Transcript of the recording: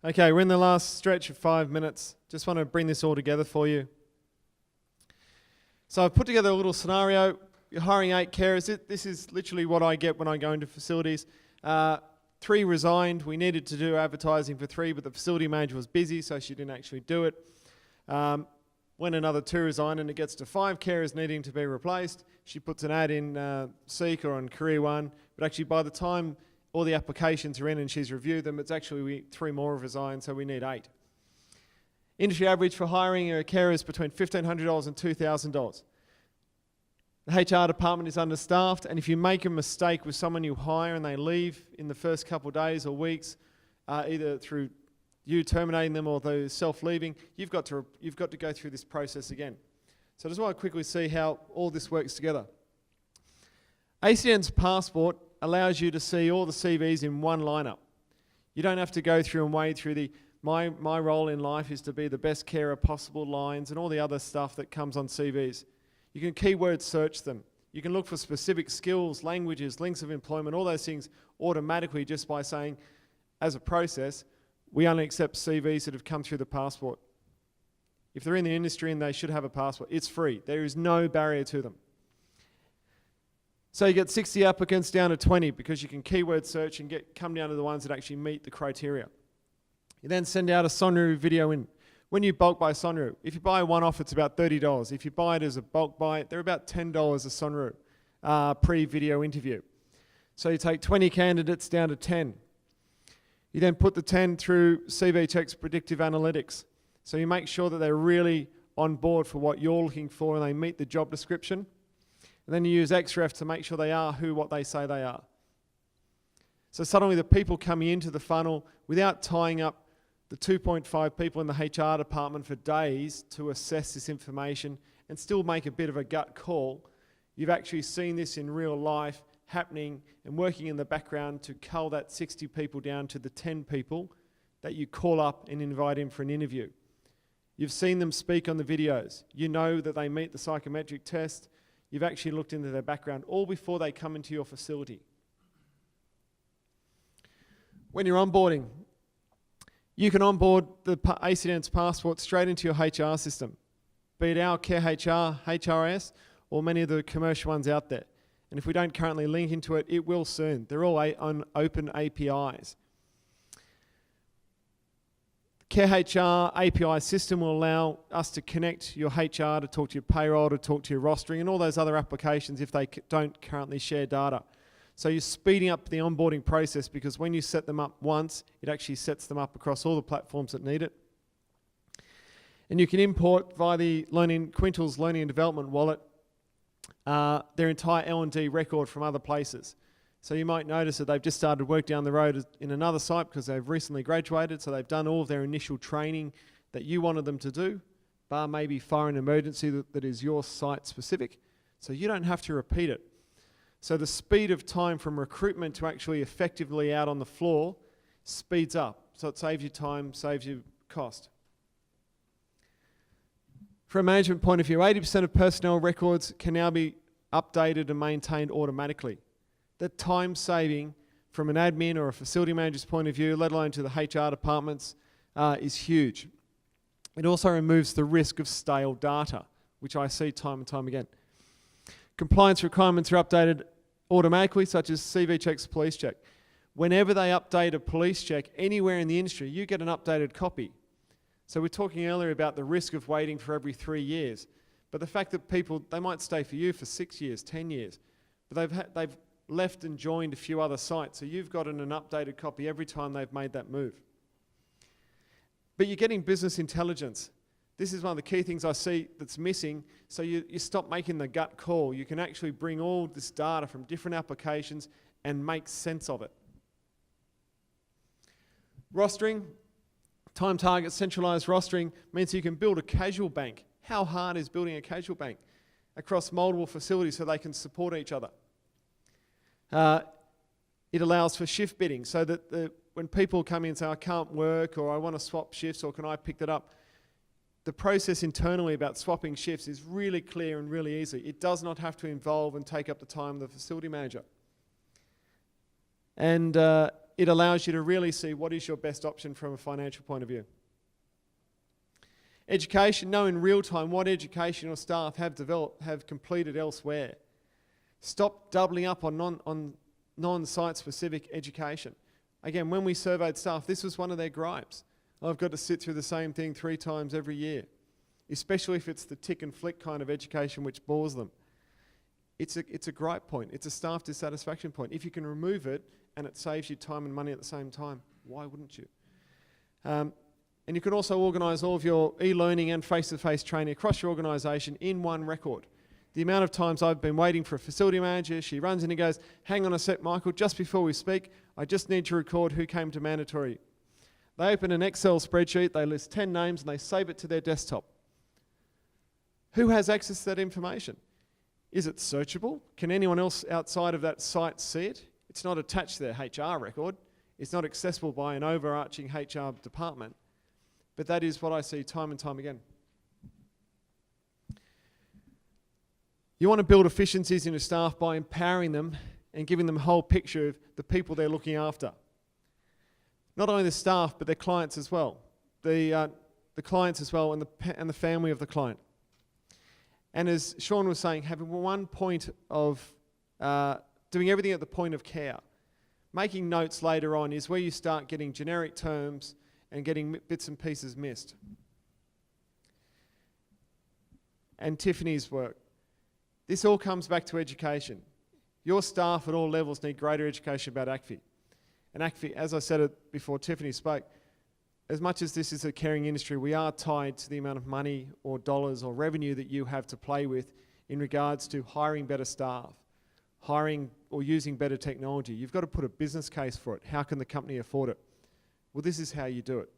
Okay, we're in the last stretch of 5 minutes. Just want to bring this all together for you. So I've put together a little scenario. You're hiring 8 carers. This is literally what I get when I go into facilities. 3 resigned. We needed to do advertising for 3, but the facility manager was busy, so she didn't actually do it. When another 2 resigned and it gets to 5 carers needing to be replaced, she puts an ad in Seek or on Career One, but actually by the time all the applications are in and she's reviewed them, it's actually 3 more have resigned, so we need 8. Industry average for hiring a carer is between $1,500 and $2,000. The HR department is understaffed, and if you make a mistake with someone you hire and they leave in the first couple of days or weeks, either through you terminating them or those self-leaving, you've got to go through this process again. So I just want to quickly see how all this works together. ACN's Passport allows you to see all the CVs in one lineup. You don't have to go through and wade through the my role in life is to be the best carer possible lines and all the other stuff that comes on CVs. You can keyword search them. You can look for specific skills, languages, links of employment, all those things automatically just by saying, as a process, we only accept CVs that have come through the Passport. If they're in the industry and they should have a passport, it's free. There is no barrier to them. So you get 60 applicants down to 20 because you can keyword search and come down to the ones that actually meet the criteria. You then send out a Sonru video in. When you bulk buy Sonru, if you buy one off, it's about $30. If you buy it as a bulk buy, they're about $10 a Sonru pre-video interview. So you take 20 candidates down to 10. You then put the 10 through CV Check's predictive analytics. So you make sure that they're really on board for what you're looking for and they meet the job description. And then you use XREF to make sure they are what they say they are. So suddenly the people coming into the funnel, without tying up the 2.5 people in the HR department for days to assess this information and still make a bit of a gut call, you've actually seen this in real life happening and working in the background to cull that 60 people down to the 10 people that you call up and invite in for an interview. You've seen them speak on the videos. You know that they meet the psychometric test. You've actually looked into their background all before they come into your facility. When you're onboarding, you can onboard the ACN's Passport straight into your HR system, be it our Care HR, HRIS, or many of the commercial ones out there. And if we don't currently link into it, it will soon. They're all on open APIs. Care HR API system will allow us to connect your HR to talk to your payroll, to talk to your rostering, and all those other applications if they don't currently share data. So you're speeding up the onboarding process because when you set them up once, it actually sets them up across all the platforms that need it. And you can import via the Quintiles Learning and Development Wallet their entire L&D record from other places. So you might notice that they've just started work down the road in another site because they've recently graduated, so they've done all of their initial training that you wanted them to do, bar maybe fire and emergency that is your site specific, so you don't have to repeat it. So the speed of time from recruitment to actually effectively out on the floor speeds up. So it saves you time, saves you cost. From a management point of view, 80% of personnel records can now be updated and maintained automatically. The time saving from an admin or a facility manager's point of view, let alone to the HR departments, is huge. It also removes the risk of stale data, which I see time and time again. Compliance requirements are updated automatically, such as CV Check's police check. Whenever they update a police check anywhere in the industry, you get an updated copy. So we're talking earlier about the risk of waiting for every 3 years. But the fact that people, they might stay for you for 6 years, 10 years, but they've left and joined a few other sites, so you've gotten an updated copy every time they've made that move. But you're getting business intelligence. This is one of the key things I see that's missing, so you stop making the gut call. You can actually bring all this data from different applications and make sense of it. Rostering, time target, centralized rostering means you can build a casual bank. How hard is building a casual bank across multiple facilities so they can support each other? It allows for shift bidding so that when people come in and say, I can't work or I want to swap shifts or can I pick that up, the process internally about swapping shifts is really clear and really easy. It does not have to involve and take up the time of the facility manager. And it allows you to really see what is your best option from a financial point of view. Education, know in real time what education your staff have developed, have completed elsewhere. Stop doubling up on non-site specific education. Again, when we surveyed staff, this was one of their gripes. I've got to sit through the same thing 3 times every year, especially if it's the tick and flick kind of education which bores them. It's a gripe point. It's a staff dissatisfaction point. If you can remove it and it saves you time and money at the same time, why wouldn't you? And you can also organise all of your e-learning and face-to-face training across your organisation in one record. The amount of times I've been waiting for a facility manager, she runs in and goes, hang on a sec, Michael, just before we speak, I just need to record who came to mandatory. They open an Excel spreadsheet, they list 10 names and they save it to their desktop. Who has access to that information? Is it searchable? Can anyone else outside of that site see it? It's not attached to their HR record. It's not accessible by an overarching HR department. But that is what I see time and time again. You want to build efficiencies in your staff by empowering them and giving them a whole picture of the people they're looking after. Not only the staff, but their clients as well. The clients as well and the family of the client. And as Sean was saying, having one point of doing everything at the point of care. Making notes later on is where you start getting generic terms and getting bits and pieces missed. And Tiffany's work. This all comes back to education. Your staff at all levels need greater education about ACFI. And ACFI, as I said it before Tiffany spoke, as much as this is a caring industry, we are tied to the amount of money or dollars or revenue that you have to play with in regards to hiring better staff, hiring or using better technology. You've got to put a business case for it. How can the company afford it? Well, this is how you do it.